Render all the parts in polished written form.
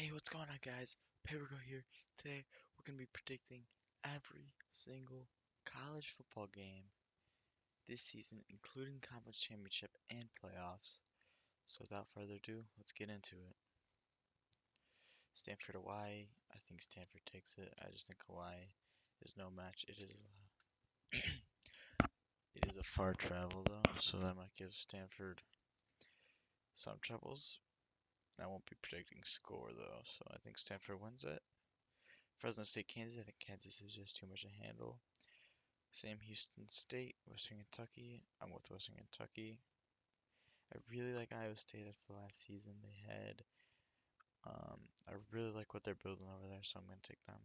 Hey, what's going on, guys? Payrigo here. Today, we're going to be predicting every single college football game this season, including conference championship and playoffs. So, without further ado, let's get into it. Stanford, Hawaii. I think Stanford takes it. I just think Hawaii is no match. It is a far travel though, so that might give Stanford some troubles. I won't be predicting score though, so I think Stanford wins it. Fresno State, Kansas. I think Kansas is just too much to handle. Sam Houston State, Western Kentucky. I'm with Western Kentucky. I really like Iowa State after the last season they had. I really like what they're building over there, so I'm gonna take them.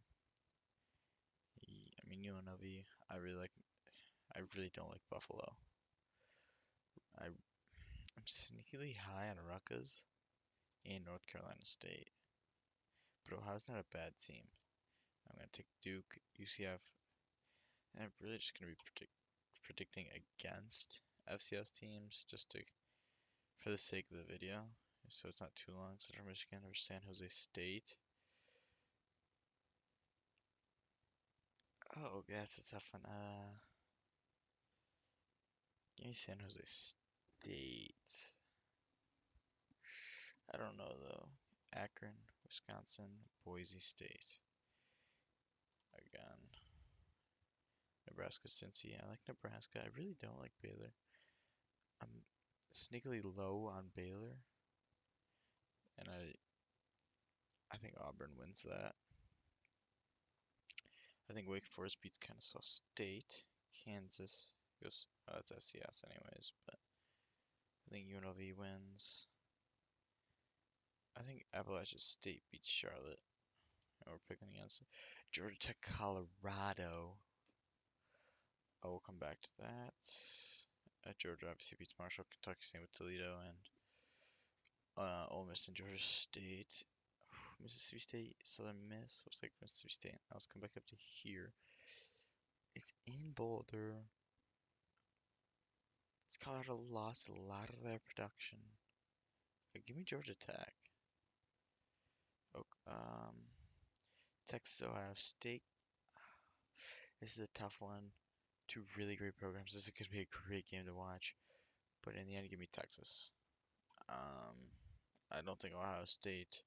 I mean UNLV. I really don't like Buffalo. I'm sneakily high on Rutgers and North Carolina State, but Ohio's not a bad team. I'm gonna take Duke, UCF, and I'm really just gonna be predicting against FCS teams just to for the sake of the video, so it's not too long. Central Michigan or San Jose State. Oh, that's a tough one. Give me San Jose State. I don't know though. Akron, Wisconsin, Boise State. Again, Nebraska, Cincy. I like Nebraska. I really don't like Baylor. I'm sneakily low on Baylor, and I think Auburn wins that. I think Wake Forest beats Kansas State. Kansas goes. Oh, that's FCS anyways, but I think UNLV wins. I think Appalachia State beats Charlotte. And we're picking against Georgia Tech, Colorado. I will come back to that. Georgia obviously beats Marshall, Kentucky State with Toledo, and Ole Miss and Georgia State. Mississippi State, Southern Miss. Looks like Mississippi State. Now let's come back up to here. It's in Boulder. It's Colorado lost a lot of their production. Give me Georgia Tech. Oh, Texas, Ohio State. This is a tough one. Two really great programs. This is going to be a great game to watch. But in the end, give me Texas. Um, I don't think Ohio State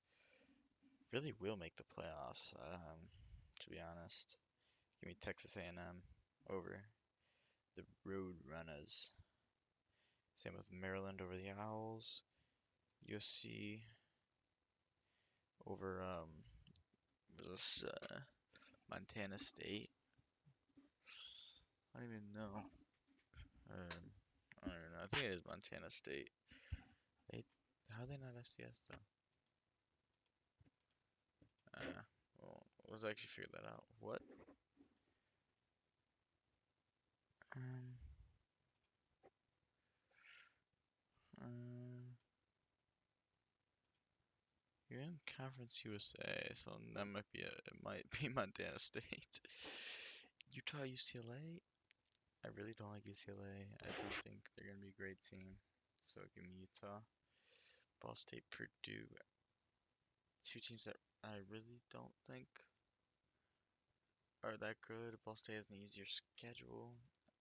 really will make the playoffs. To be honest, give me Texas A&M over the Road Runners. Same with Maryland over the Owls. USC over this Montana State. I don't even know. I don't know. I think it is Montana State. They, how are they not FCS though? Well, let's actually figure that out. What? Um, uh, you're in Conference USA, so that might be it might be Montana State. Utah, UCLA. I really don't like UCLA. I don't think they're gonna be a great team. So give me Utah. Ball State, Purdue. Two teams that I really don't think are that good. Ball State has an easier schedule.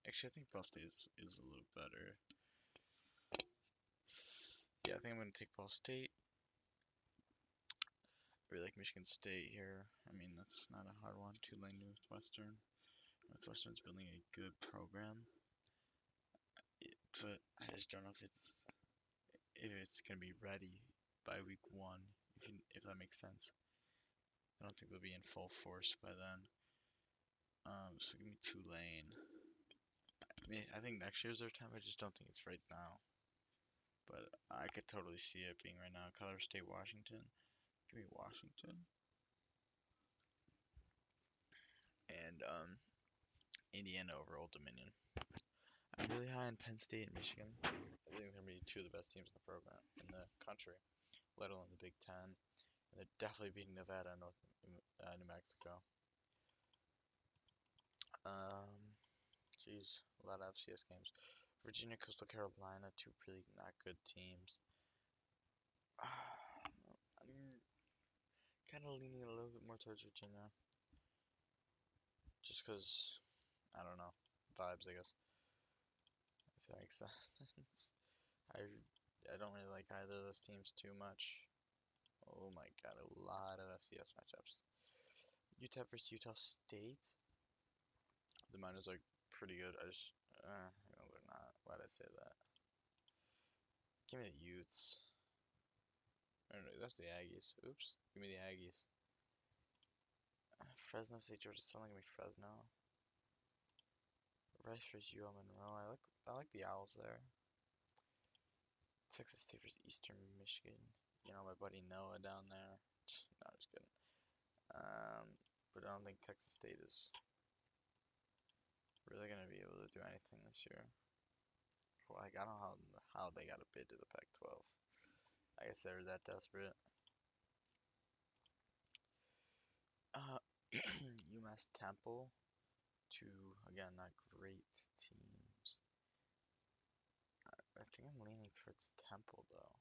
Actually, I think Ball State is a little better. Yeah, I think I'm gonna take Ball State. I really like Michigan State here. I mean, that's not a hard one. Tulane, Northwestern. Northwestern's building a good program, but I just don't know if it's gonna be ready by week one. If that makes sense. I don't think they'll be in full force by then. So give me Tulane. I mean, I think next year's their time. I just don't think it's right now. But I could totally see it being right now. Colorado State, Washington. Give me Washington. And Indiana over Old Dominion. I'm really high on Penn State and Michigan. I think they're gonna be two of the best teams in the program in the country, let alone the Big Ten. And they're definitely beating Nevada and New Mexico. Geez, a lot of FCS games. Virginia, Coastal Carolina, two really not good teams. I mean, kind of leaning a little bit more towards Virginia, just because I don't know, vibes, I guess. If that makes sense. I don't really like either of those teams too much. Oh my god, a lot of FCS matchups. UTEP versus Utah State. The Miners are pretty good. No, they're not. Why'd I say that? Give me the Utes. No, no, that's the Aggies. Oops. Give me the Aggies. Fresno State, Georgia Southern. Give me Fresno. Rice versus UL Monroe. I like the Owls there. Texas State versus Eastern Michigan. You know my buddy Noah down there. No, I'm just kidding. But I don't think Texas State is really gonna be able to do anything this year. Like I don't know how they got a bid to the Pac-12. I guess they were that desperate. Uh, UMass Temple, two again not great teams. I think I'm leaning towards Temple though.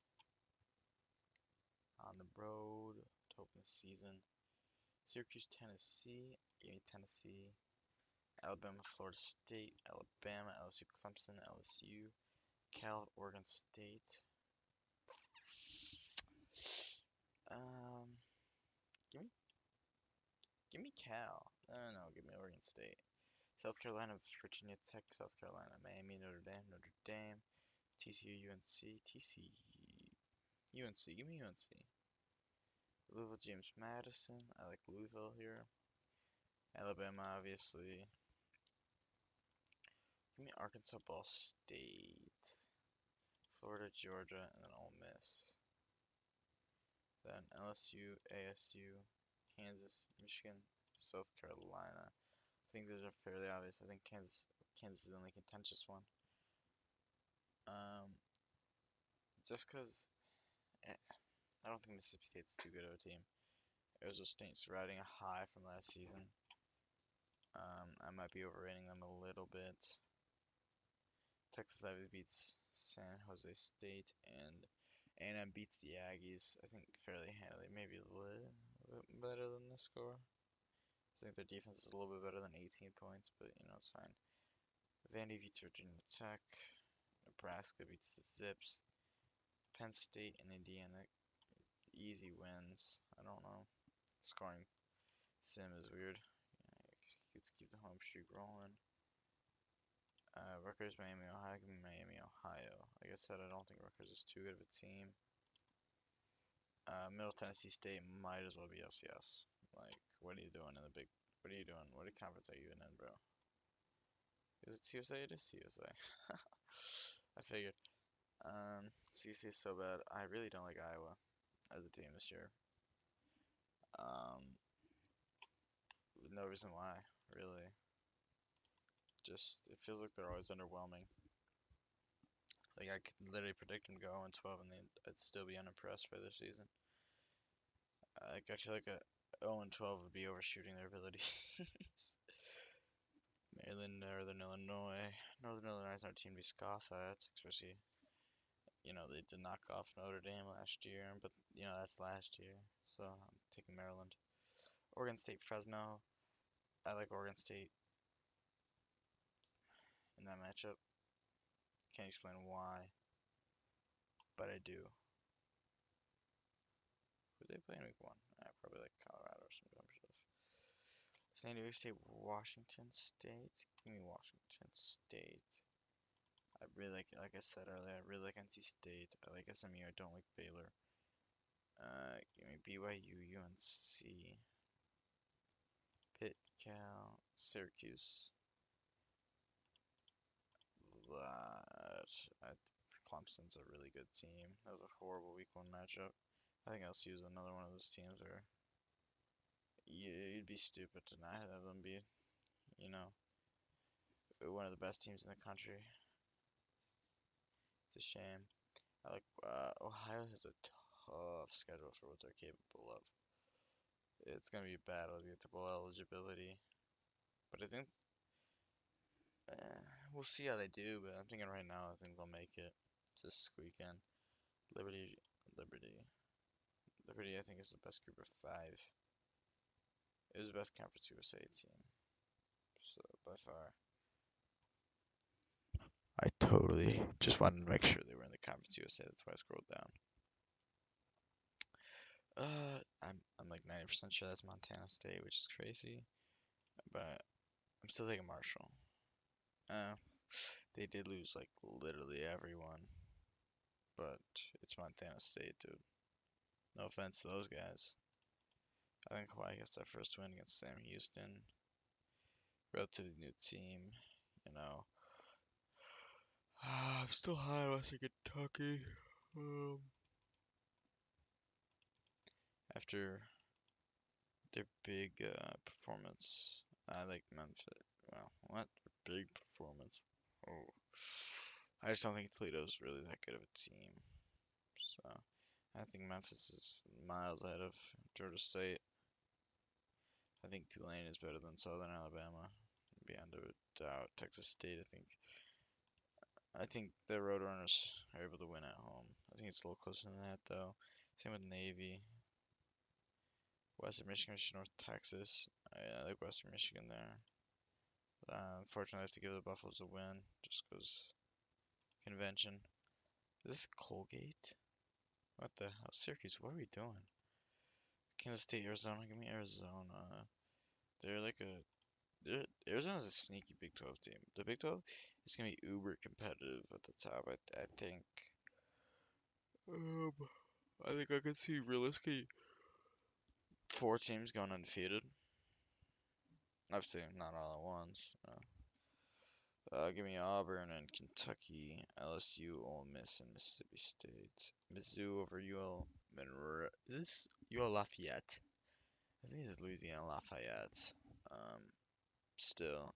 On the road to open the season. Syracuse, Tennessee. Give me Tennessee. Alabama, Florida State. Alabama, LSU, Clemson, LSU. Cal, Oregon State. Um, give me, give me Cal. No, give me Oregon State. South Carolina, Virginia Tech, South Carolina, Miami, Notre Dame, Notre Dame, TCU, UNC, TCU, UNC, give me UNC. Louisville, James Madison, I like Louisville here. Alabama, obviously. Give me Arkansas, Ball State. Florida, Georgia, and then Ole Miss. Then LSU, ASU, Kansas, Michigan, South Carolina. I think those are fairly obvious. I think Kansas is the only contentious one. Just because I don't think Mississippi State's too good of a team. Arizona State's riding a high from last season. I might be overrating them a little bit. Texas obviously beats San Jose State, and A&M beats the Aggies, I think, fairly handily. Maybe a little bit better than the score. I think their defense is a little bit better than 18 points, but, it's fine. Vandy beats Virginia Tech. Nebraska beats the Zips. Penn State and Indiana, easy wins. I don't know. Scoring sim is weird. Let's keep the home streak rolling. Rutgers, Miami, Ohio. Give me Miami, Ohio. Like I said, I don't think Rutgers is too good of a team. Middle Tennessee State might as well be FCS. Like, what are you doing in the big? What are you doing? What conference are you in, bro? Is it CSA? It is CSA. I figured. CC is so bad. I really don't like Iowa as a team this year. No reason why, really. Just it feels like they're always underwhelming. Like I could literally predict them to go 0-12 and I'd still be unimpressed by this season. Like I feel like a 0-12 would be overshooting their abilities. Maryland, Northern Illinois. Northern Illinois is our team to scoff at, especially they did knock off Notre Dame last year, but that's last year, so I'm taking Maryland. Oregon State, Fresno. I like Oregon State in that matchup. Can't explain why, but I do. Who they play in week one? Probably like Colorado or some dumb stuff. San Diego State, Washington State. Give me Washington State. I really like I said earlier, I really like NC State. I like SMU. I don't like Baylor. Give me BYU, UNC, Pitt, Cal, Syracuse. Clemson's a really good team. That was a horrible week one matchup. I think LSU is another one of those teams where you'd be stupid to not have them be, you know, one of the best teams in the country. It's a shame. I like Ohio has a tough schedule for what they're capable of. It's gonna be a battle to get to bowl eligibility, but I think we'll see how they do. But I'm thinking right now, I think they'll make it. Just squeak in. Liberty, Liberty, Liberty, I think, is the best group of five. It was the best Conference USA team, so by far. I totally just wanted to make sure they were in the Conference USA. That's why I scrolled down. I'm like 90% sure that's Montana State, which is crazy, but I'm still taking Marshall. Uh, they did lose like literally everyone, but it's Montana State, dude. No offense to those guys. I think Hawaii gets that first win against Sam Houston. Relatively new team, you know. I'm still high on Western Kentucky. Um, after their big performance, I like Memphis. Well, what big performance? Oh, I just don't think Toledo's really that good of a team. So I think Memphis is miles ahead of Georgia State. I think Tulane is better than Southern Alabama, beyond a doubt. Texas State, I think the Roadrunners are able to win at home. I think it's a little closer than that though. Same with Navy. Western Michigan versus North Texas. I like Western Michigan there. Unfortunately, I have to give the Buffaloes a win just because convention. Is this Colgate? What the hell? Syracuse, what are we doing? Kansas State, Arizona. Give me Arizona. They're like a. Arizona's a sneaky Big 12 team. The Big 12 is gonna be uber competitive at the top. I think. Um, I think I could see realistically four teams going undefeated. Obviously, not all at once. Give me Auburn and Kentucky, LSU, Ole Miss, and Mississippi State. Mizzou over UL Monroe. Is this UL Lafayette? I think this is Louisiana Lafayette. Um, still,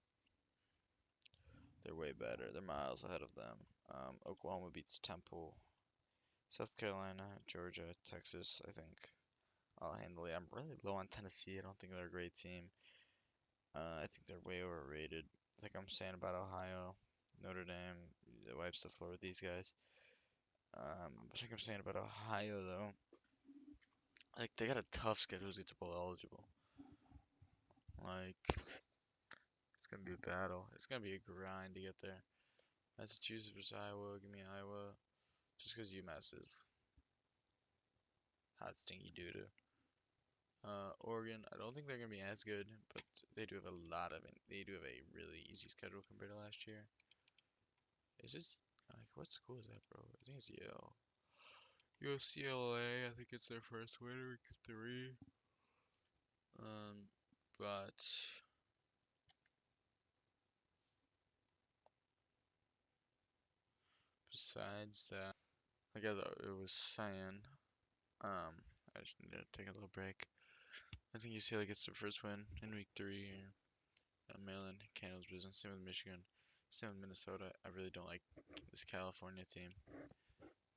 they're way better. They're miles ahead of them. Oklahoma beats Temple. South Carolina, Georgia, Texas. I think I'll handle it. I'm really low on Tennessee. I don't think they're a great team. I think they're way overrated. It's like I'm saying about Ohio, Notre Dame. It wipes the floor with these guys. I think I'm saying about Ohio though. Like they got a tough schedule to get to bowl eligible. Like it's gonna be a battle. It's gonna be a grind to get there. Massachusetts versus Iowa. Give me Iowa. Just because UMass is hot stinky doo doo. Oregon. I don't think they're gonna be as good, but they do have a lot of it. They do have a really easy schedule compared to last year. Is this like what school is that, bro? I think it's Yale. UCLA. I think it's their first win in week 3. But besides that, like I thought it was saying, um, I just need to take a little break. I think UCLA gets their first win in week 3 here. Maryland handles business. Same with Michigan. Same with Minnesota. I really don't like this California team.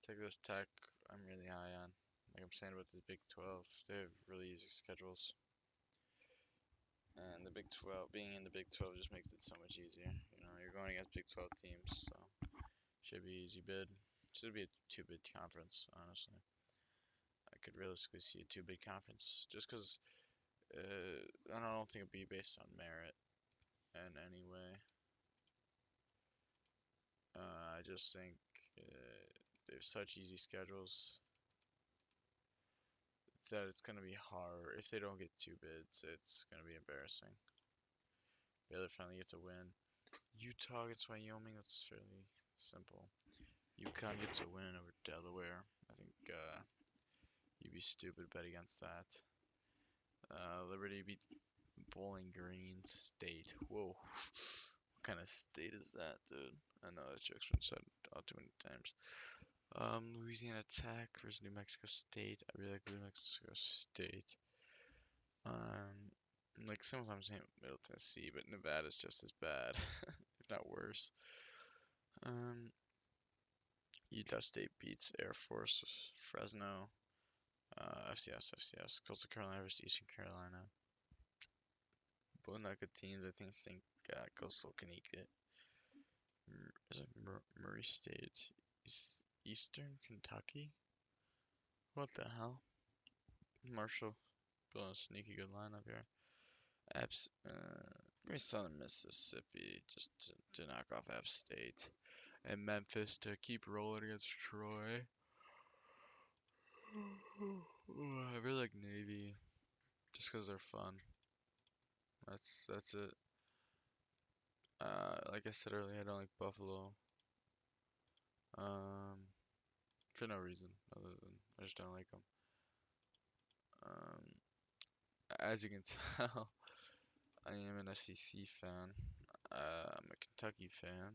Texas Tech, I'm really high on. Like I'm saying about the Big 12, they have really easy schedules. And the Big 12, being in the Big 12 just makes it so much easier. You know, you're going against Big 12 teams, so should be easy bid. Should be a two-bid conference, honestly. I could realistically see a two-bid conference just because I don't think it'd be based on merit in any way. I just think they have such easy schedules that it's gonna be hard. If they don't get two bids, it's gonna be embarrassing. Baylor finally gets a win. Utah gets Wyoming. That's fairly simple. UConn gets a win over Delaware. I think you'd be stupid to bet against that. Liberty beat Bowling Green State. Whoa. What kind of state is that, dude? I know that joke's been said too many times. Louisiana Tech versus New Mexico State. I really like New Mexico State. Like sometimes saying Middle Tennessee, but Nevada's just as bad, if not worse. Um, Utah State beats Air Force, Fresno, FCS. Coastal Carolina versus Eastern Carolina. Both not good teams. I think Coastal can eke it. Is it Murray State? Eastern Kentucky? What the hell? Marshall building a sneaky good lineup here. Apps, give me Southern Mississippi just to knock off App State. And Memphis to keep rolling against Troy. I really like Navy just because they're fun. That's it. Like I said earlier, I don't like Buffalo. Um, for no reason other than I just don't like them. Um, as you can tell, I am an SEC fan. I'm a Kentucky fan,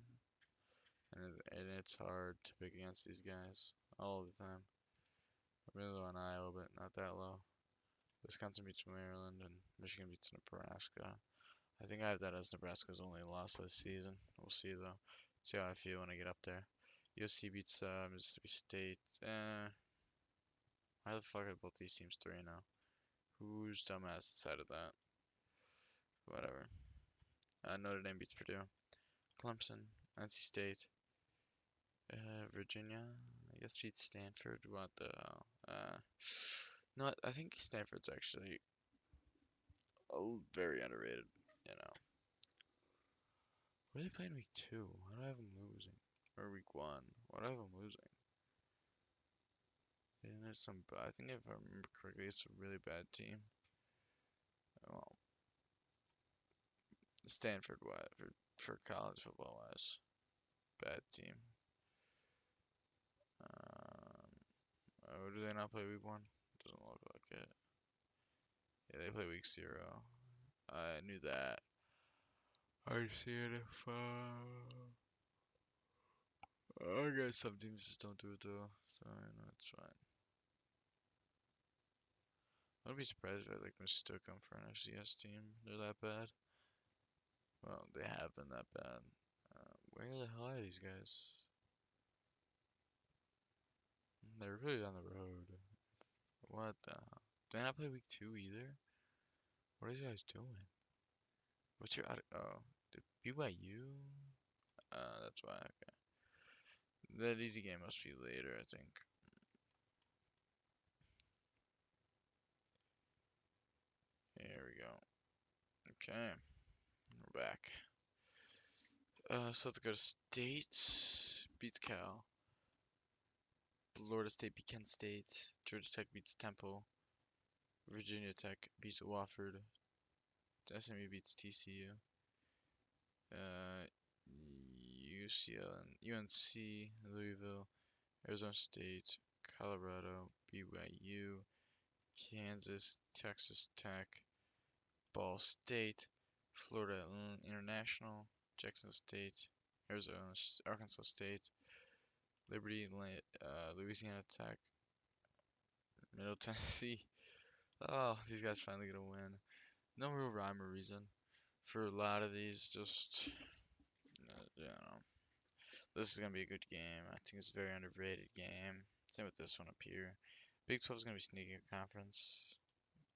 and it's hard to pick against these guys all the time. I'm really low on Iowa, but not that low. Wisconsin beats Maryland, and Michigan beats Nebraska. I think I have that as Nebraska's only loss this season. We'll see though. See how I feel when I get up there. USC beats Mississippi State. Why the fuck are both these teams 3-0? Whose dumbass decided that? Whatever. Notre Dame beats Purdue. Clemson, NC State, Virginia. I guess beats Stanford. What the hell? No, I think Stanford's actually very underrated. You know, where are they playing week 2? Why do I have them losing? Or week 1? Why do I have them losing? And there's some. I think if I remember correctly, it's a really bad team. Well, Stanford wise for college football wise, bad team. Oh, do they not play week 1? Doesn't look like it. Yeah, they play week 0. I knew that. I see it if I guess some teams just don't do it though, so you know it's fine. I would be surprised if I like mistook them for an FCS team. They're that bad. Well, they have been that bad. Where the hell are these guys? They're really on the road. What the hell? Do they not play week 2 either? What are these guys doing? What's your oh, the BYU? That's why. Okay. That easy game must be later, I think. Here we go. Okay, we're back. South Dakota State beats Cal. Florida State beats Kent State. Georgia Tech beats Temple. Virginia Tech beats Wofford. SMU beats TCU. UCL and UNC, Louisville, Arizona State, Colorado, BYU, Kansas, Texas Tech, Ball State, Florida International, Jackson State, Arizona, Arkansas State, Liberty, Louisiana Tech, Middle Tennessee. Oh, these guys finally gonna win. No real rhyme or reason for a lot of these. Just, you know, this is gonna be a good game. I think it's a very underrated game. Same with this one up here. Big 12 is gonna be sneaking a conference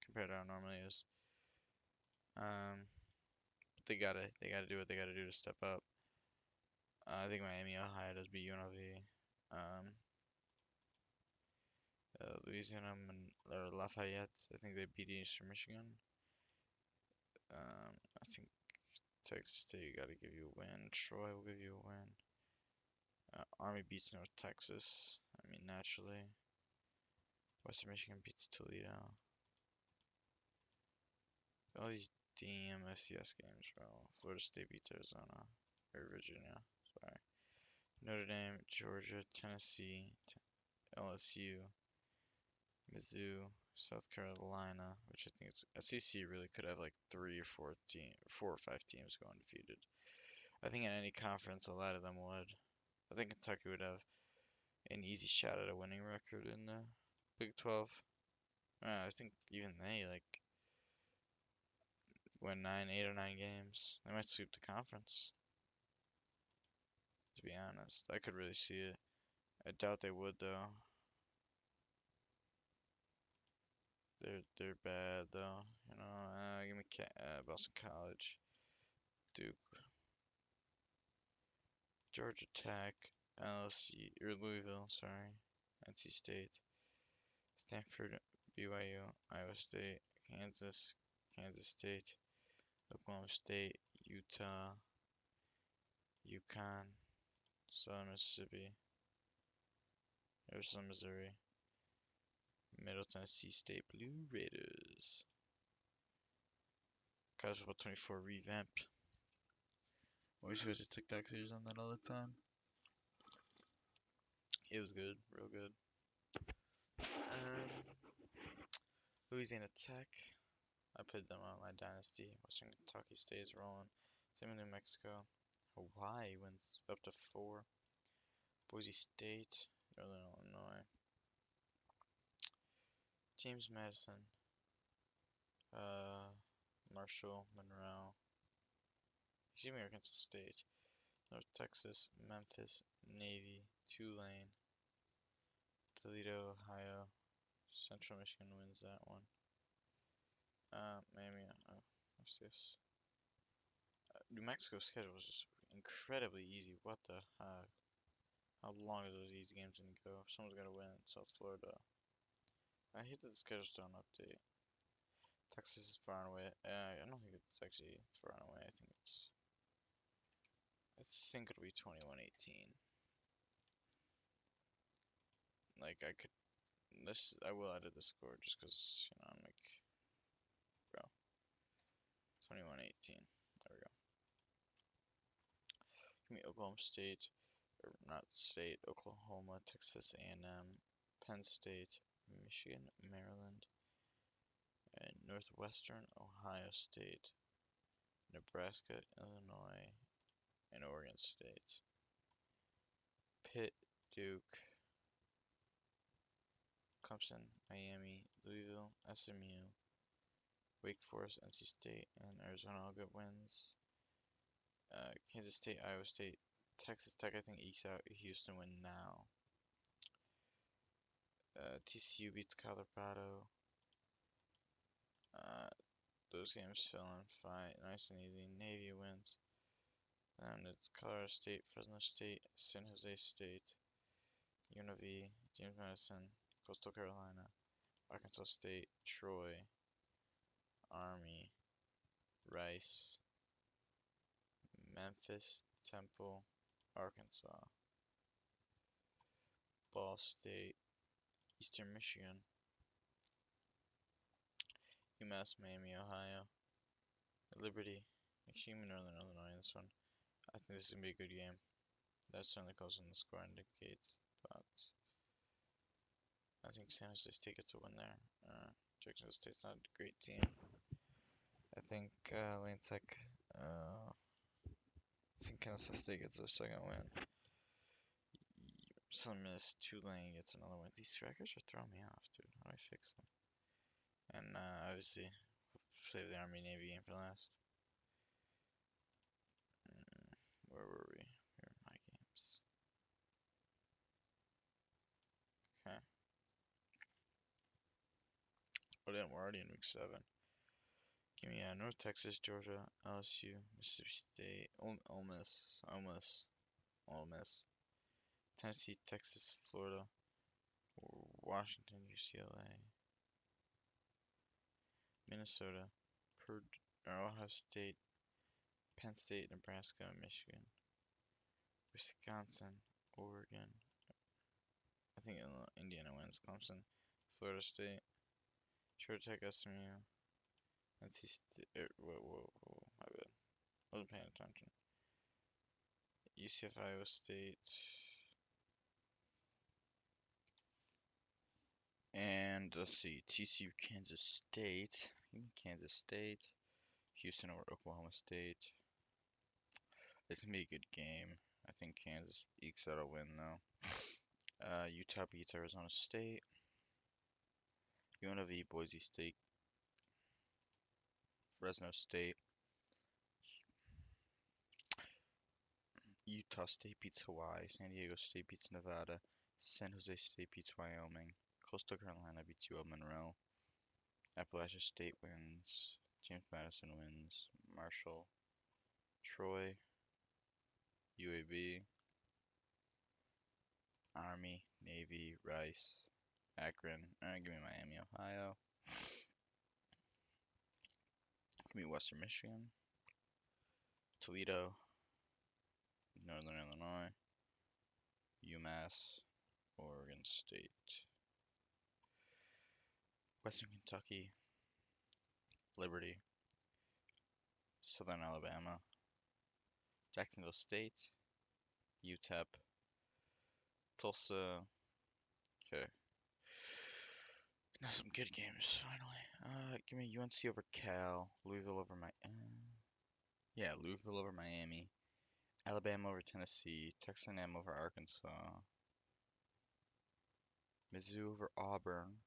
compared to how it normally is. But they gotta do what they gotta do to step up. I think Miami, Ohio does beat UNLV. Um, Louisiana or Lafayette, I think they beat Eastern Michigan. I think Texas State got to give you a win. Troy will give you a win. Army beats North Texas. I mean, naturally. Western Michigan beats Toledo. All these damn FCS games, bro. Florida State beats Arizona. Or Virginia. Sorry. Notre Dame, Georgia, Tennessee, LSU, Mizzou, South Carolina, which I think is SEC really could have like 4 or 5 teams go undefeated. I think in any conference, a lot of them would. I think Kentucky would have an easy shot at a winning record in the Big 12. I think even they like win 8 or 9 games. They might sweep the conference. To be honest, I could really see it. I doubt they would though. They're bad though. You know, give me Boston College, Duke, Georgia Tech, LSU or Louisville. Sorry, NC State, Stanford BYU, Iowa State, Kansas, Kansas State, Oklahoma State, Utah, UConn, Southern Mississippi, Arizona, Missouri, Middle Tennessee State Blue Raiders. College Football 24 revamped. Always watch the TikTok series on that all the time. It was good, real good. Louisiana Tech. I put them on my dynasty. Western Kentucky stays rolling. Same with New Mexico. Hawaii wins up to 4. Boise State, Northern Illinois. James Madison. Marshall, Monroe. Excuse me, Arkansas State. North Texas, Memphis, Navy, Tulane, Toledo, Ohio. Central Michigan wins that one. Miami, FCS. New Mexico's schedule was just incredibly easy. What the heck? How long are those easy games gonna go? Someone's gonna win in South Florida. I hate that the schedules don't update. Texas is far and away. I don't think it's actually far and away. I think it'll be 21-18. Like I could, I will edit the score just because I'm like, bro, 21-18. There we go. Give me Oklahoma State, or not State, Oklahoma, Texas A&M, Penn State, Michigan, Maryland, and Northwestern Ohio State, Nebraska, Illinois, and Oregon State. Pitt, Duke, Clemson, Miami, Louisville, SMU, Wake Forest, NC State, and Arizona all good wins. Kansas State, Iowa State, Texas Tech I think ekes out. Houston win now. TCU beats Colorado. Those games fell in fight. Nice and easy. Navy wins. And it's Colorado State, Fresno State, San Jose State, UNLV, James Madison, Coastal Carolina, Arkansas State, Troy, Army, Rice, Memphis, Temple, Arkansas, Ball State, Eastern Michigan, UMass, Miami, Ohio, Liberty, extreme Northern Illinois in this one. I think this is going to be a good game. That certainly goes on the score indicates, but I think San Jose State gets a win there. Jacksonville State's not a great team. I think Lane Tech, I think Kansas State gets their second win. Southern Miss, Tulane gets another win. These records are throwing me off, dude. How do I fix them? And obviously, save the Army Navy game for last. Where were we? Here are my games. Okay. Oh damn, we're already in week 7. Give me North Texas, Georgia, LSU, Mississippi State, Ole Miss, Tennessee, Texas, Florida, Washington, UCLA, Minnesota, Ohio State, Penn State, Nebraska, Michigan, Wisconsin, Oregon. I think Indiana wins. Clemson, Florida State, Georgia Tech, SMU, NC State. Whoa, my bad. Wasn't paying attention. UCF, Iowa State, and let's see, TCU, Kansas State. Kansas State, Houston over Oklahoma State. It's gonna be a good game. I think Kansas ekes out a win though. Utah beats Arizona State. UNLV, Boise State, Fresno State. Utah State beats Hawaii. San Diego State beats Nevada. San Jose State beats Wyoming. Coastal Carolina beats UL Monroe. Appalachia State wins. James Madison wins. Marshall, Troy, UAB, Army, Navy, Rice, Akron. Give me Miami, Ohio. Give me Western Michigan. Toledo. Northern Illinois. UMass. Oregon State. Western Kentucky. Liberty. Southern Alabama. Jacksonville State. UTEP. Tulsa. Okay. Now some good games, finally. Give me UNC over Cal. Louisville over yeah, Louisville over Miami. Alabama over Tennessee. Texas A&M over Arkansas. Mizzou over Auburn.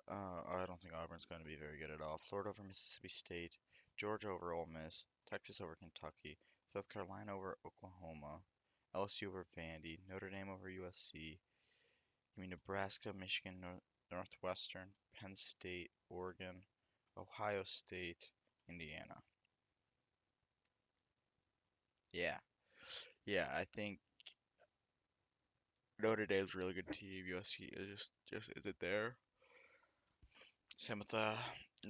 I don't think Auburn's going to be very good at all. Florida over Mississippi State. Georgia over Ole Miss. Texas over Kentucky. South Carolina over Oklahoma. LSU over Vandy. Notre Dame over USC. Give me Nebraska, Michigan, Northwestern, Penn State, Oregon, Ohio State, Indiana. Yeah, yeah, I think Notre Dame's a really good team. USC is just isn't there. Same with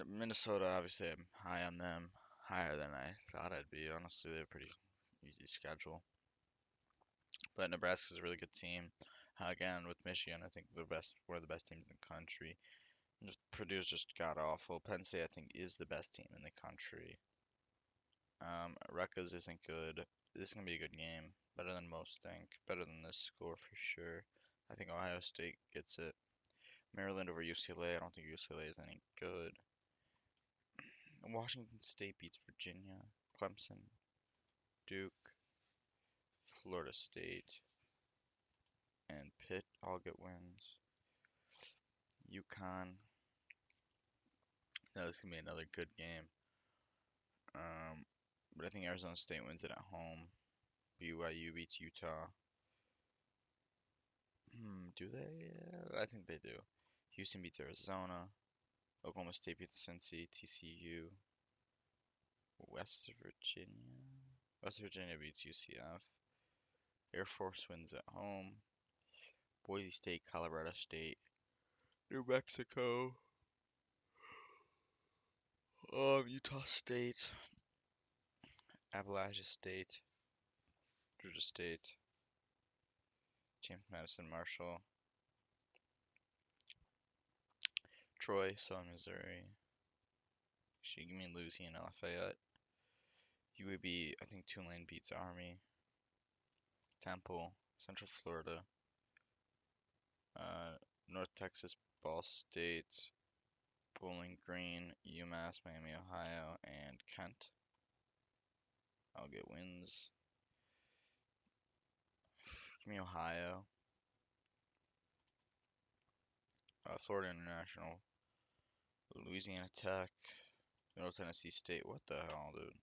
Minnesota. Obviously, I'm high on them, higher than I thought I'd be. Honestly, they're pretty easy schedule. But Nebraska's a really good team. Again, with Michigan, I think one of the best teams in the country. Just Purdue's just god awful. Penn State, I think, is the best team in the country. Rutgers isn't good. This is gonna be a good game. Better than most think. Better than this score for sure. I think Ohio State gets it. Maryland over UCLA. I don't think UCLA is any good. Washington State beats Virginia. Clemson, Duke, Florida State, and Pitt all get wins. UConn. Now this is gonna be another good game. But I think Arizona State wins it at home. BYU beats Utah. Do they? I think they do. Houston beats Arizona. Oklahoma State beats Cincy. TCU. West Virginia. West Virginia beats UCF. Air Force wins at home. Boise State, Colorado State. New Mexico. Utah State. Appalachia State. Georgia State. James Madison Marshall. Troy, Southern Missouri. Actually, give me Louisiana Lafayette. UAB, I think Tulane beats Army. Temple, Central Florida. North Texas, Ball State. Bowling Green, UMass, Miami, Ohio, and Kent. I'll get wins. Give me Ohio. Florida International. Louisiana Tech. Middle Tennessee State. What the hell, dude?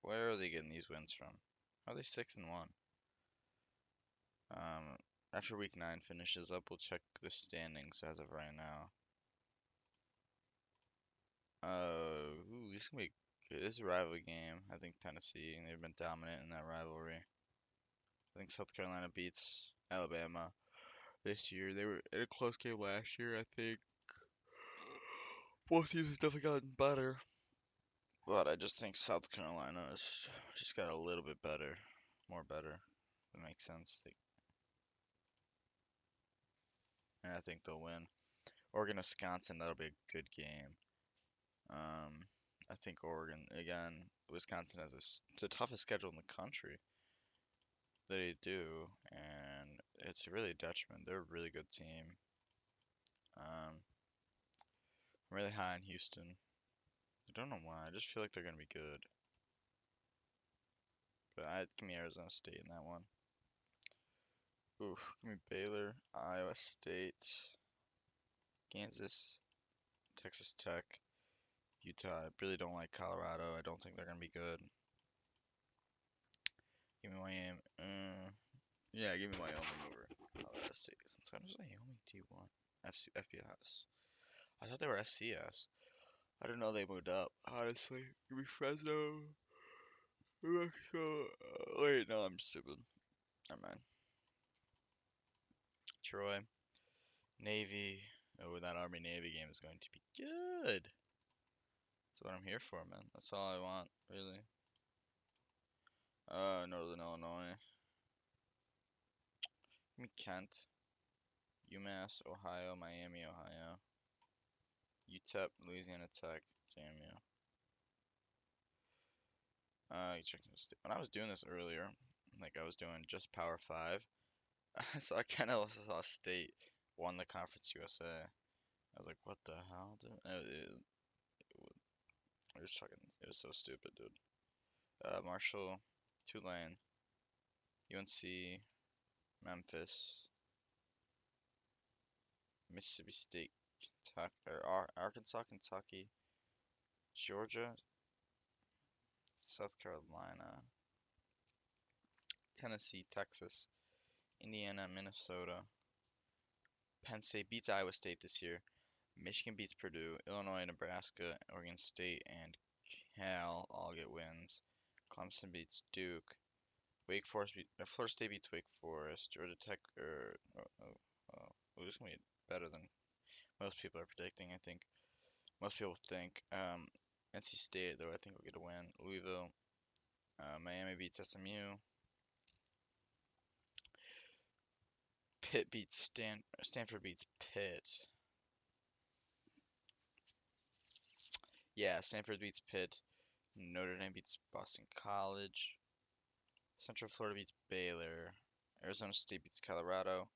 Where are they getting these wins from? How are they 6-1? After week 9 finishes up, we'll check the standings as of right now. This is gonna be good. This is a rivalry game. I think Tennessee, and they've been dominant in that rivalry. I think South Carolina beats Alabama this year. They were in a close game last year, I think. Both teams have definitely gotten better. But I just think South Carolina has just got a little bit better. More better. That makes sense. And I think they'll win. Oregon, Wisconsin, that'll be a good game. I think Oregon, again, Wisconsin has the toughest schedule in the country. They do, and it's really a detriment. They're a really good team. I'm really high on Houston. I don't know why. I just feel like they're gonna be good. But give me Arizona State in that one. Ooh, give me Baylor, Iowa State, Kansas, Texas Tech, Utah. I really don't like Colorado. I don't think they're gonna be good. Give me Wyoming. Yeah, give me Wyoming over Colorado State. Since when does Wyoming D1? FBS. I thought they were FCS. I didn't know they moved up. Honestly, give me Fresno. New Mexico. Wait, no, I'm stupid. Never mind. Troy. Navy. Oh, that Army Navy game is going to be good. That's what I'm here for, man. That's all I want, really. Northern Illinois. Give me Kent. UMass, Ohio, Miami, Ohio. UTEP, Louisiana Tech, JMU. Checking the state. When I was doing this earlier, like I was doing just Power 5, so I kind of saw State won the Conference USA. I was like, what the hell, dude? It was fucking, it was so stupid, dude. Marshall, Tulane, UNC, Memphis, Mississippi State, Arkansas, Kentucky, Georgia, South Carolina, Tennessee, Texas, Indiana, Minnesota. Penn State beats Iowa State this year. Michigan beats Purdue. Illinois, Nebraska, Oregon State, and Cal all get wins. Clemson beats Duke. Wake Forest Florida State beats Wake Forest. Georgia Tech this is gonna be better than most people are predicting. I think most people think. NC State though I think will get a win. Louisville, Miami beats SMU. Pitt beats Stanford beats Pitt. Yeah, Stanford beats Pitt. Notre Dame beats Boston College. Central Florida beats Baylor. Arizona State beats Colorado.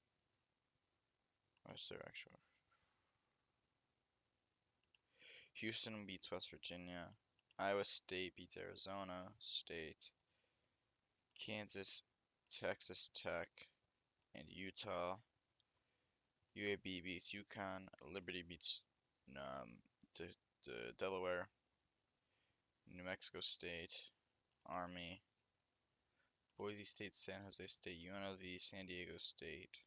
What's their actual? Houston beats West Virginia. Iowa State beats Arizona State. Kansas, Texas Tech, and Utah. UAB beats UConn. Liberty beats um, Delaware. New Mexico State. Army. Boise State, San Jose State, UNLV, San Diego State.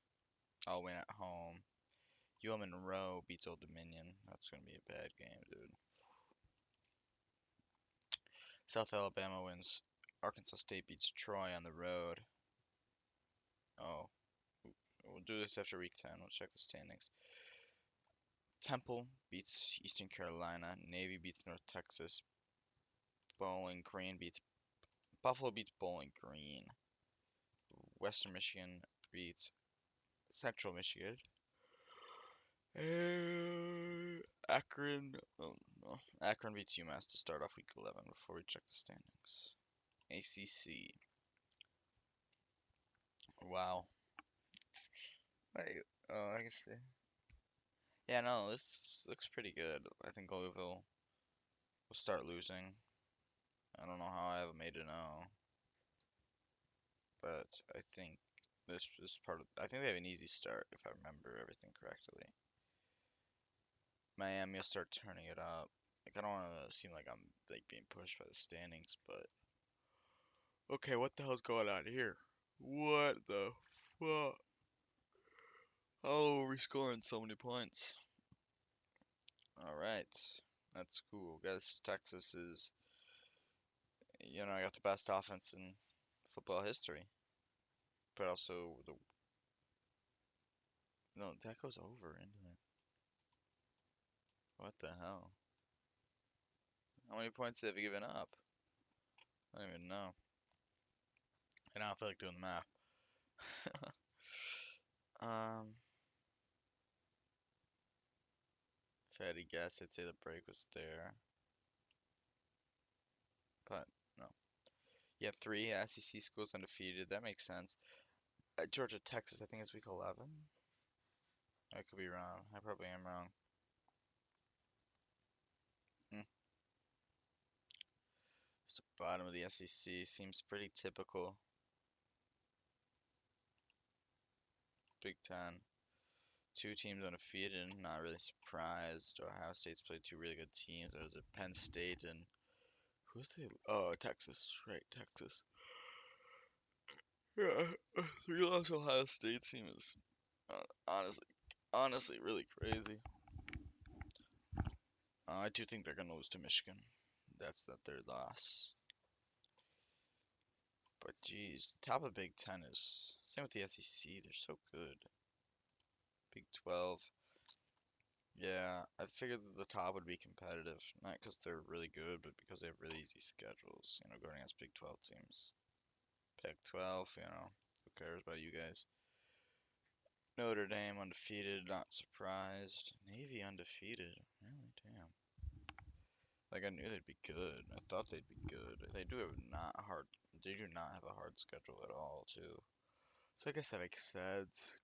All win at home. UL Monroe beats Old Dominion. That's gonna be a bad game, dude. South Alabama wins. Arkansas State beats Troy on the road. Oh, we'll do this after week 10. We'll check the standings. Temple beats Eastern Carolina. Navy beats North Texas. Bowling Green beats Buffalo beats Bowling Green. Western Michigan beats Central Michigan. Akron, oh no, Akron beats UMass to start off week 11 before we check the standings. ACC. Wow. Wait, oh, I guess. Yeah, no, this looks pretty good. I think Louisville will start losing. I don't know how I haven't made it now, but I think this is part of. I think they have an easy start if I remember everything correctly. Miami will start turning it up. Like I don't want to seem like I'm like being pushed by the standings, but okay, what the hell's going on here? What the fuck? How are we scoring so many points? All right, that's cool, guys. Texas is, I got the best offense in football history, but also the no, that goes over into there. What the hell? How many points have you given up? I don't even know. And I don't feel like doing the math. um, if I had to guess, I'd say the break was there, but no. Yeah, three SEC schools undefeated. That makes sense. Georgia, Texas, I think it's week 11. I could be wrong. I probably am wrong. Hmm. Just the bottom of the SEC seems pretty typical. Big Ten. Two teams undefeated. Not really surprised. Ohio State's played two really good teams. There was a Penn State and who's they? Oh, Texas. Right, Texas. Yeah, three loss Ohio State team is honestly really crazy. I do think they're gonna lose to Michigan. That's that third loss. But geez, top of Big Ten is same with the SEC. They're so good. Big 12. Yeah, I figured that the top would be competitive, not because they're really good, but because they have really easy schedules, going against Big 12 teams. Pac 12, who cares about you guys? Notre Dame undefeated, not surprised. Navy undefeated, really? Damn. Like, I knew they'd be good. I thought they'd be good. They do have not hard. They do not have a hard schedule at all, too. So I guess that makes sense.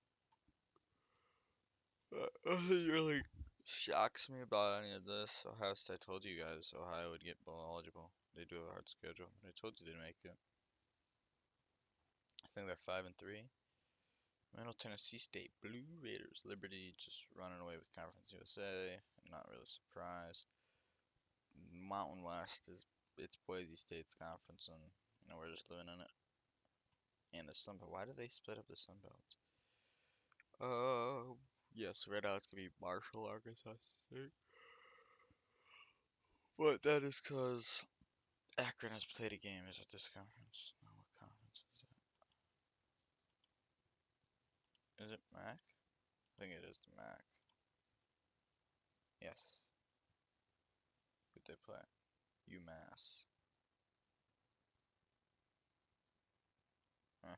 Nothing really shocks me about any of this. Ohio State, I told you guys Ohio would get bowl eligible. They do have a hard schedule. I told you they'd make it. I think they're 5-3. Middle Tennessee State Blue Raiders. Liberty just running away with Conference USA. I'm not really surprised. Mountain West is it's Boise State's conference, and we're just living in it. And the Sun Belt. Why do they split up the Sun Belt? Yes, right now it's gonna be Marshall, Arkansas State. But that is because Akron has played a game. Is it this conference? No, what conference is it? Is it MAC? I think it is the MAC. Yes. Who'd they play? UMass. Huh.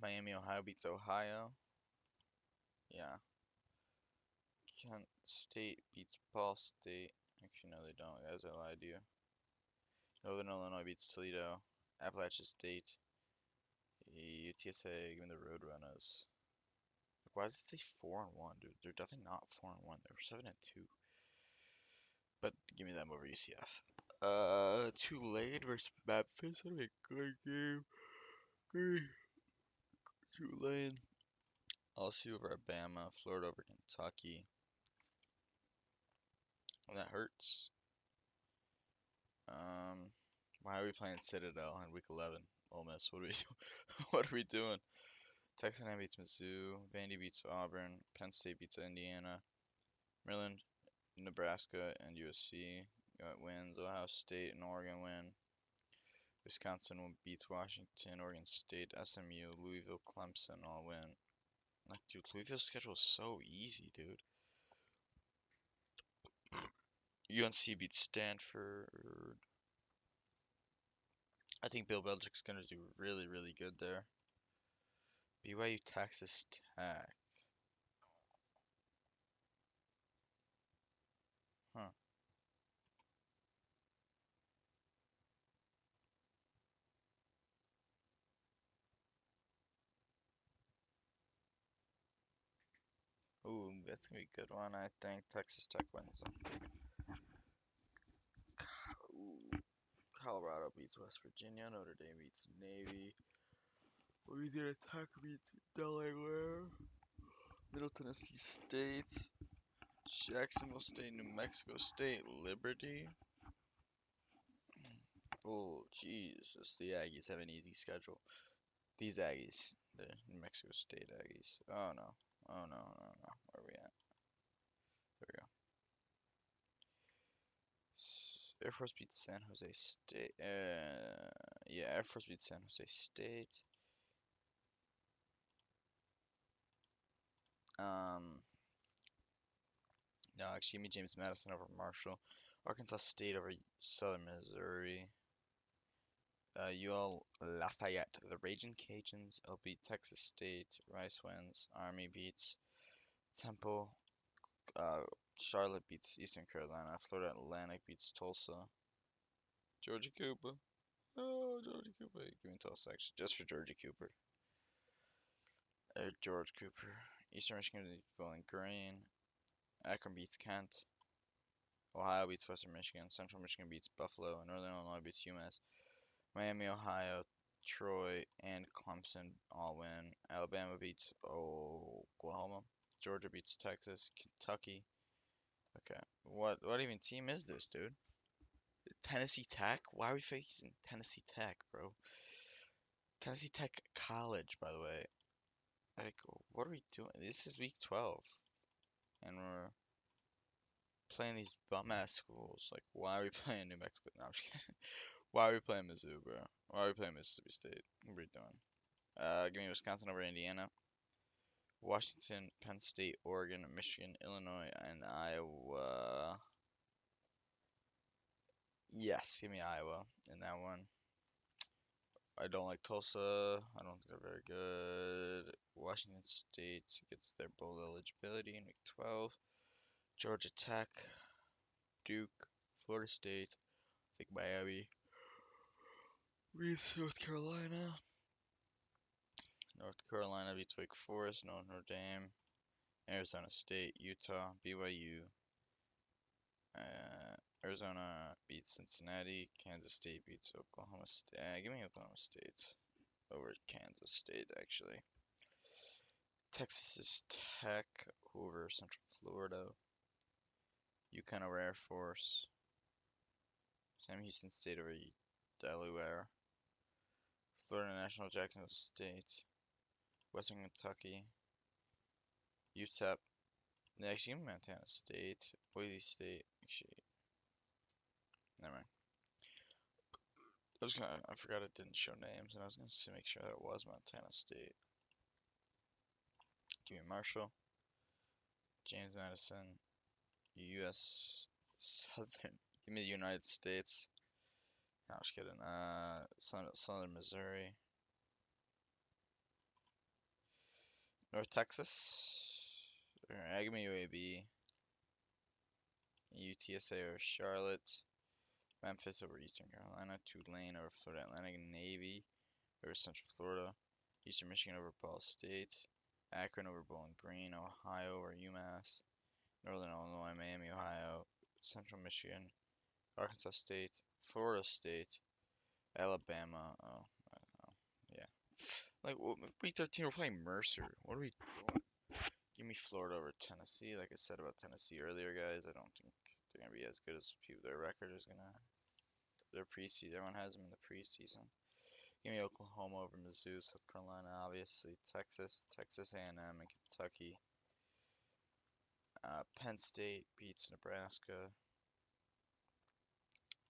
Miami, Ohio beats Ohio. Yeah. Kent State beats Ball State. Actually, no, they don't, guys. I lied to you. Northern Illinois beats Toledo. Appalachian State. UTSA, give me the Roadrunners. Like, why does it say 4-1, dude? They're definitely not 4-1. They were 7-2. But give me them over UCF. Tulane versus Memphis. That'll be a good game. Good. Tulane. LSU over Alabama. Florida over Kentucky. And that hurts. Why are we playing Citadel in week 11? Ole Miss. What are we doing? What are we doing? Texas A&M beats Mizzou. Vandy beats Auburn. Penn State beats Indiana. Maryland, Nebraska, and USC got wins. Ohio State and Oregon win. Wisconsin beats Washington. Oregon State, SMU, Louisville, Clemson all win. Like, dude, Louisville's schedule is so easy, dude. UNC beats Stanford. I think Bill Belichick's gonna do really, really good there. BYU, Texas Tech. Huh. Ooh, that's gonna be a good one. I think Texas Tech wins them. Ooh, Colorado beats West Virginia. Notre Dame beats Navy. Louisiana Tech beats Delaware. Middle Tennessee State. Jacksonville State, New Mexico State, Liberty. Oh, Jesus. The Aggies have an easy schedule. These Aggies. The New Mexico State Aggies. Oh, no. Oh, no, no, no. Where are we at? There we go. Air Force beats San Jose State. Yeah, Air Force beats San Jose State. Um, no, actually, give me James Madison over Marshall. Arkansas State over Southern Missouri. UL Lafayette. The Raging Cajuns will beat Texas State. Rice wins. Army beats Temple. Uh, Charlotte beats Eastern Carolina. Florida Atlantic beats Tulsa. Georgia Cooper. Oh, Georgia Cooper. Give me Tulsa, actually, just for Georgia Cooper. George Cooper. Eastern Michigan beats Bowling Green. Akron beats Kent. Ohio beats Western Michigan. Central Michigan beats Buffalo. Northern Illinois beats UMass. Miami, Ohio, Troy, and Clemson all win. Alabama beats Oklahoma. Georgia beats Texas. Kentucky. Okay. What even team is this, dude? Tennessee Tech? Why are we facing Tennessee Tech, bro? Tennessee Tech College, by the way. Like, what are we doing? This is week 12, and we're playing these bum ass schools. Like, why are we playing New Mexico? No, I'm just kidding. Why are we playing Mizzou, bro? Why are we playing Mississippi State? What are we doing? Give me Wisconsin over Indiana. Washington, Penn State, Oregon, Michigan, Illinois, and Iowa. Yes, give me Iowa in that one. I don't like Tulsa. I don't think they're very good. Washington State gets their bowl eligibility in Week 12. Georgia Tech, Duke, Florida State, I think Miami. Beats North Carolina. North Carolina beats Wake Forest, Notre Dame. Arizona State, Utah, BYU. Arizona beats Cincinnati. Kansas State beats Oklahoma State. Give me Oklahoma State over Kansas State, actually. Texas Tech over Central Florida. UConn over Air Force. Sam Houston State over Delaware. Florida National Jacksonville State. Western Kentucky. UTEP. Actually, Montana State. Boise State. Actually, never mind. I forgot it didn't show names, and I was gonna make sure that it was Montana State. Give me Marshall. James Madison. U.S. Southern. Give me the United States. No, I was kidding. Southern Missouri. North Texas. Alright, give me UAB. UTSA over Charlotte. Memphis over Eastern Carolina. Tulane over Florida Atlantic. Navy over Central Florida. Eastern Michigan over Ball State. Akron over Bowling Green. Ohio over UMass. Northern Illinois, Miami, Ohio. Central Michigan. Arkansas State. Florida State. Alabama. Oh, I don't know. Yeah. Like, well, week 13, we're playing Mercer. What are we doing? Give me Florida over Tennessee. Like I said about Tennessee earlier, guys, I don't think they're gonna be as good as people. Their record is gonna. Their preseason. Everyone has them in the preseason. Give me Oklahoma over Mizzou, South Carolina, obviously Texas, Texas A&M, and Kentucky. Penn State beats Nebraska.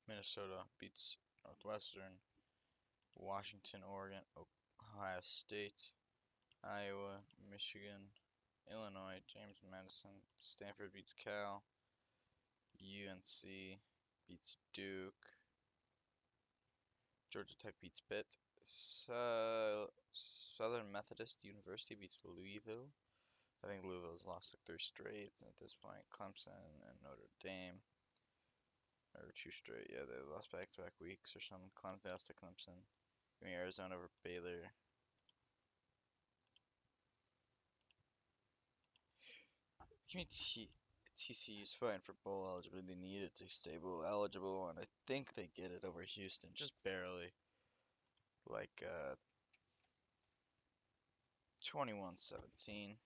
Minnesota beats Northwestern. Washington, Oregon, Ohio State, Iowa, Michigan, Illinois, James Madison, Stanford beats Cal, UNC beats Duke, Georgia Tech beats Pitt, Southern Methodist University beats Louisville. I think Louisville's lost like 3 straight at this point. Clemson and Notre Dame. Or 2 straight, yeah, they lost back-to-back weeks or something. Clemson lost to Clemson. Give me Arizona over Baylor. Give me TCU's fighting for bowl eligibility. They needed to stay bowl eligible, and I think they get it over Houston, just barely. Like 21-17.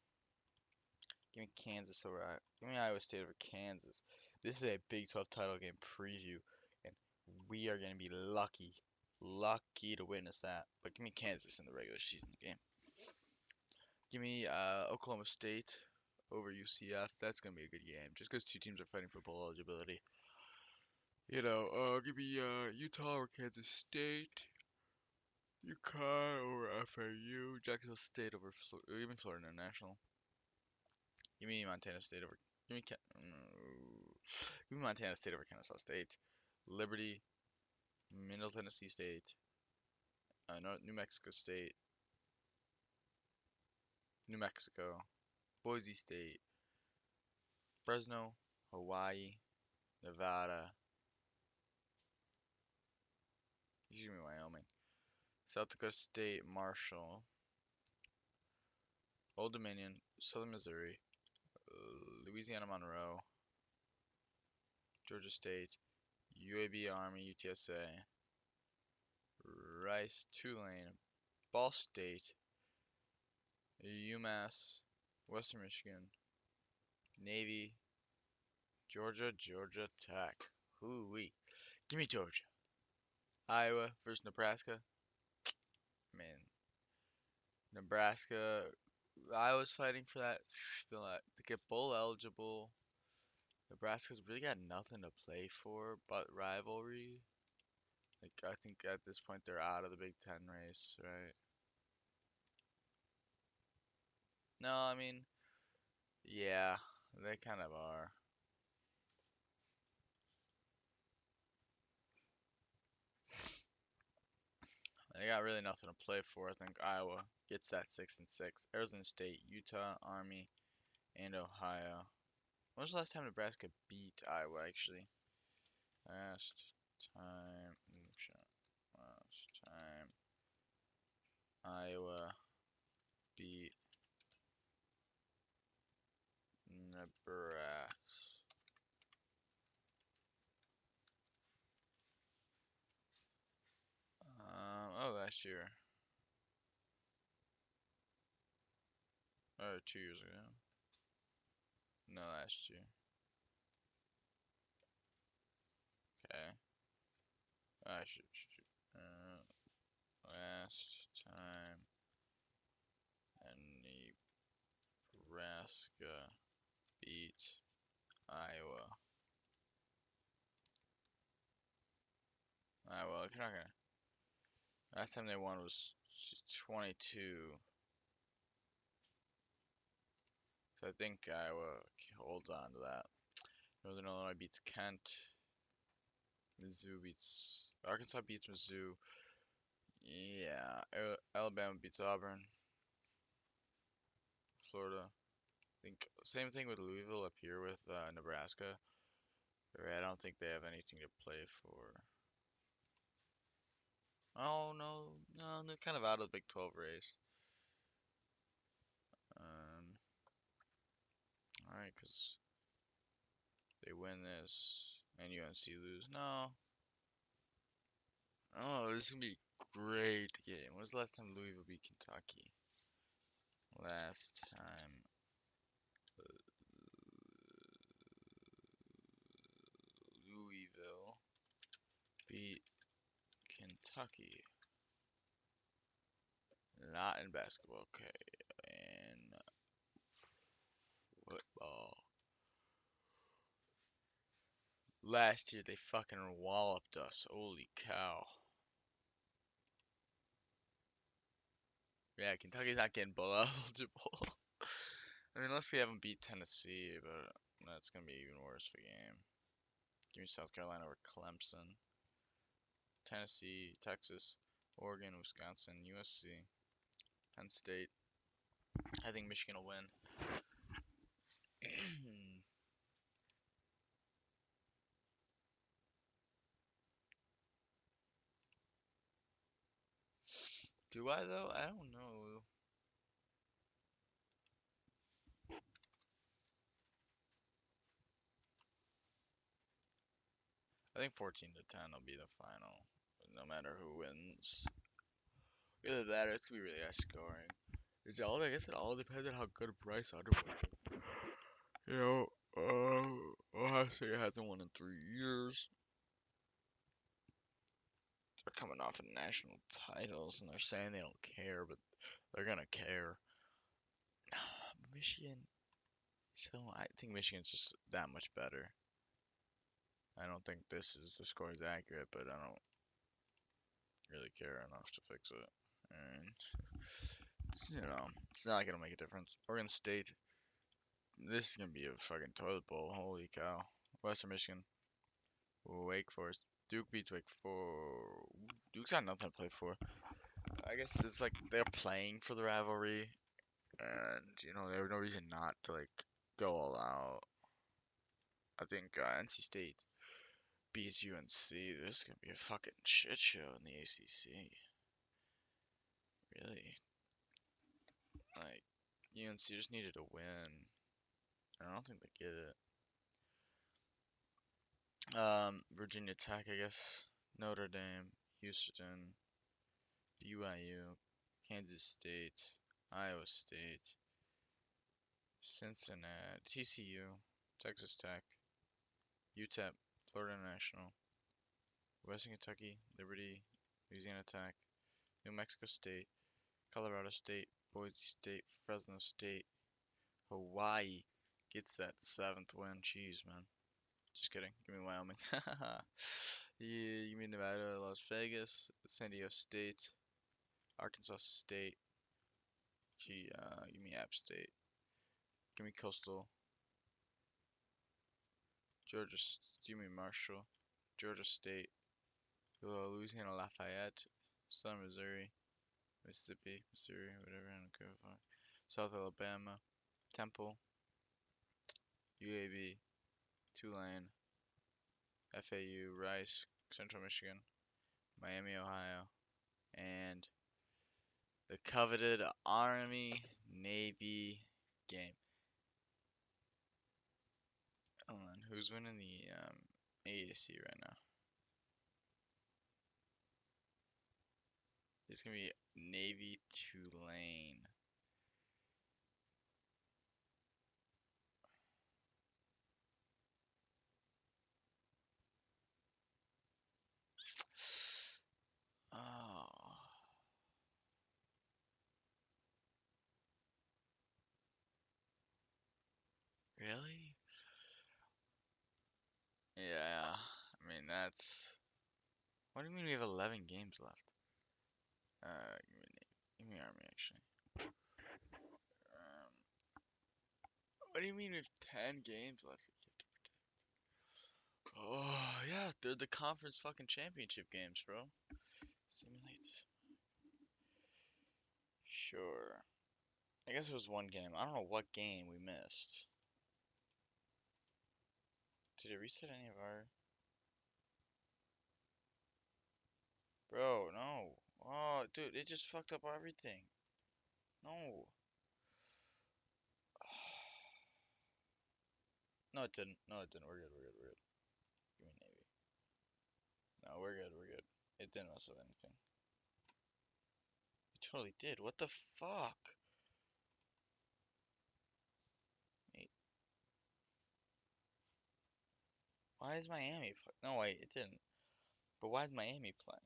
Give me Kansas over. Give me Iowa State over Kansas. This is a Big 12 title game preview, and we are gonna be lucky to witness that. But give me Kansas in the regular season game. Give me Oklahoma State over UCF. That's gonna be a good game, just because two teams are fighting for bowl eligibility. Give me Utah over Kansas State. UConn over FAU. Jacksonville State over give me Florida International. Give me Montana State over. Give me give me Montana State over Kennesaw State. Liberty, Middle Tennessee State, New Mexico State, New Mexico, Boise State, Fresno, Hawaii, Nevada. Excuse me, Wyoming. South Dakota State, Marshall, Old Dominion, Southern Missouri, Louisiana Monroe, Georgia State, UAB Army, UTSA, Rice, Tulane, Ball State, UMass, Western Michigan, Navy, Georgia Tech. Hoo-wee. Give me Georgia. Iowa versus Nebraska. Man, Nebraska. Iowa's fighting for that to get bowl eligible. Nebraska's really got nothing to play for but rivalry. Like I think at this point they're out of the Big Ten race, right? No, I mean, yeah, they kind of are. They got really nothing to play for. I think Iowa gets that 6-6. Arizona State, Utah, Army, and Ohio. When was the last time Nebraska beat Iowa, actually? Last time, last time Iowa beat Nebraska. Oh, last year. Or 2 years ago. No, last year. Okay. Last time Nebraska beat Iowa. Well, if you're not gonna. Last time they won was 22. So I think Iowa holds on to that. Northern Illinois beats Kent. Mizzou beats. Arkansas beats Mizzou. Yeah. Alabama beats Auburn. Florida. I think same thing with Louisville up here with Nebraska. I don't think they have anything to play for. Oh no, they're kind of out of the Big 12 race. All right, because they win this and UNC lose. No. Oh, this is gonna be a great game. When was the last time Louisville beat Kentucky? Last time Louisville beat Kentucky. Not in basketball, okay. In football. Last year they fucking walloped us. Holy cow. Yeah, Kentucky's not getting bowl eligible. I mean, unless we haven't beat Tennessee, but that's gonna be even worse of a game. Give me South Carolina over Clemson. Tennessee, Texas, Oregon, Wisconsin, USC, Penn State. I think Michigan will win. Do I though? I don't know. I think 14-10 will be the final, no matter who wins. Either that or it's gonna be really high scoring. I guess it all depends on how good Bryce Underwood is. You know, Ohio State hasn't won in 3 years. They're coming off of national titles, and they're saying they don't care, but they're gonna care. Michigan. So I think Michigan's just that much better. I don't think the score is accurate, but I don't really care enough to fix it. And it's not gonna make a difference. Oregon State. This is gonna be a fucking toilet bowl. Holy cow. Western Michigan. Wake Forest. Duke beats Wake Forest. Duke's got nothing to play for. I guess it's like they're playing for the rivalry, and they have no reason not to like go all out. I think NC State beats UNC. This is gonna be a fucking shit show in the ACC. Really, like UNC just needed to win. I don't think they get it. Virginia Tech, I guess. Notre Dame, Houston, BYU, Kansas State, Iowa State, Cincinnati, TCU, Texas Tech, UTEP, Florida International, Western Kentucky, Liberty, Louisiana Tech, New Mexico State, Colorado State, Boise State, Fresno State, Hawaii gets that seventh win. Jeez, man. Just kidding. Give me Wyoming. Yeah, you mean Nevada, Las Vegas, San Diego State, Arkansas State, Give me App State. Give me Coastal. Give me Marshall. Georgia State. Louisiana Lafayette. Southern Missouri. Mississippi, Missouri, whatever. I don't care if South Alabama. Temple. UAB. Tulane. FAU. Rice. Central Michigan. Miami, Ohio. And the coveted Army Navy game. Hold on, who's winning the AAC right now? It's gonna be Navy Tulane. Oh, really? Yeah. I mean, that's. What do you mean we have 11 games left? Give me Army actually. Um, what do you mean we have 10 games left? Oh, yeah, they're the conference fucking championship games, bro. Simulate. Sure. I guess it was one game. I don't know what game we missed. Did it reset any of our... Bro, no. Oh, dude, it just fucked up everything. No. No, it didn't. No, it didn't. We're good, we're good, we're good. Give me Navy. No, we're good, we're good. It didn't mess with anything. It totally did. What the fuck? Wait. Why is Miami No, wait, it didn't. But why is Miami playing?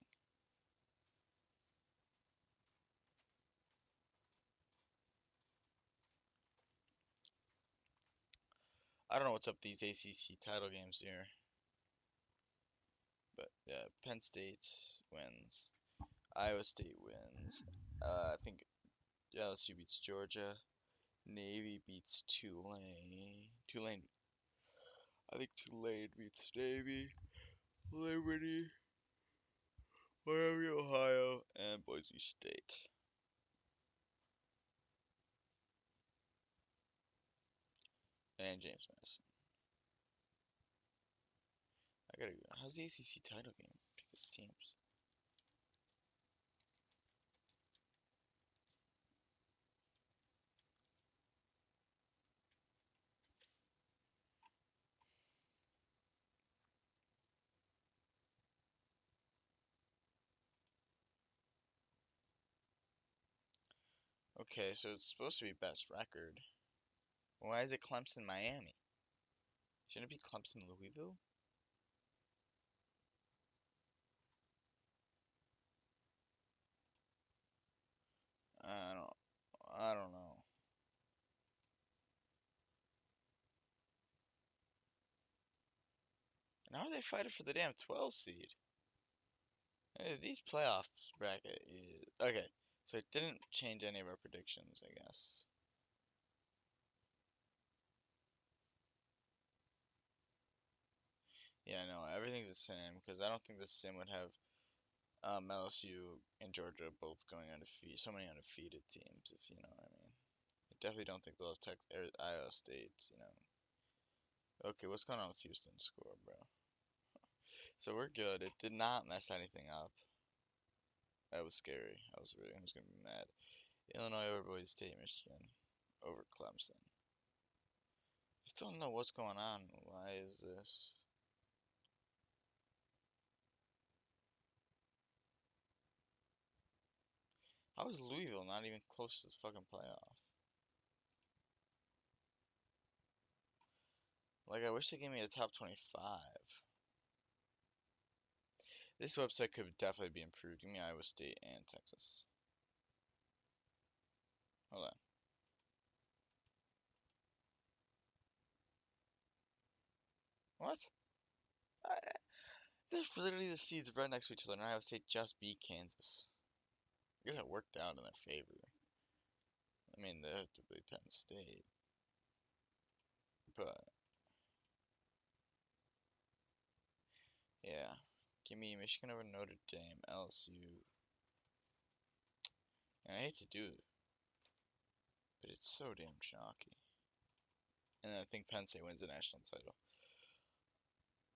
I don't know what's up with these ACC title games here. But yeah, Penn State wins. Iowa State wins. I think LSU beats Georgia. Navy beats Tulane. I think Tulane beats Navy. Liberty, Miami, Ohio, and Boise State. And James Madison. I gotta go. How's the ACC title game? Pick the teams. Okay, so it's supposed to be best record. Why is it Clemson, Miami? Shouldn't it be Clemson, Louisville? I don't. I don't know. Now they fighting for the damn 12 seed. These playoff bracket is okay. So it didn't change any of our predictions, I guess. Yeah, no, everything's the same because I don't think the sim would have LSU and Georgia both going undefeated. So many undefeated teams, if you know what I mean. I definitely don't think they'll have Iowa State. You know. Okay, what's going on with Houston's score, bro? So we're good. It did not mess anything up. That was scary. I was gonna be mad. Illinois over Boise State, Michigan over Clemson. I still don't know what's going on. Why is this? How is Louisville not even close to the fucking playoff? Like, I wish they gave me a top 25. This website could definitely be improved. Give me Iowa State and Texas. Hold on. What? I, There's literally the seeds right next to each other, and Iowa State just beat Kansas. I guess it worked out in their favor. I mean, they have to play Penn State, but yeah. Give me Michigan over Notre Dame, LSU. And I hate to do it, but it's so damn chalky. And I think Penn State wins the national title.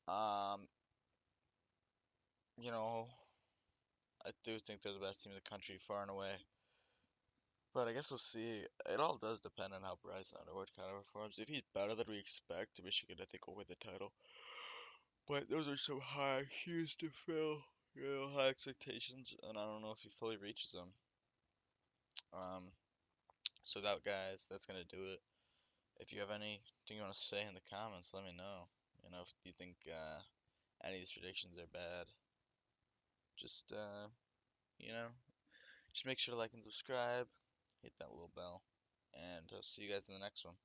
Um, you know, I do think they're the best team in the country, far and away. But I guess we'll see. It all does depend on how Bryce Underwood kind of performs. If he's better than we expect, Michigan, I think, will win the title. But those are some high shoes to fill. High expectations, and I don't know if he fully reaches them. Um, so that, guys, that's gonna do it. If you have anything you want to say in the comments, let me know. If you think any of these predictions are bad, just you know, just make sure to like and subscribe, hit that little bell, and I'll see you guys in the next one.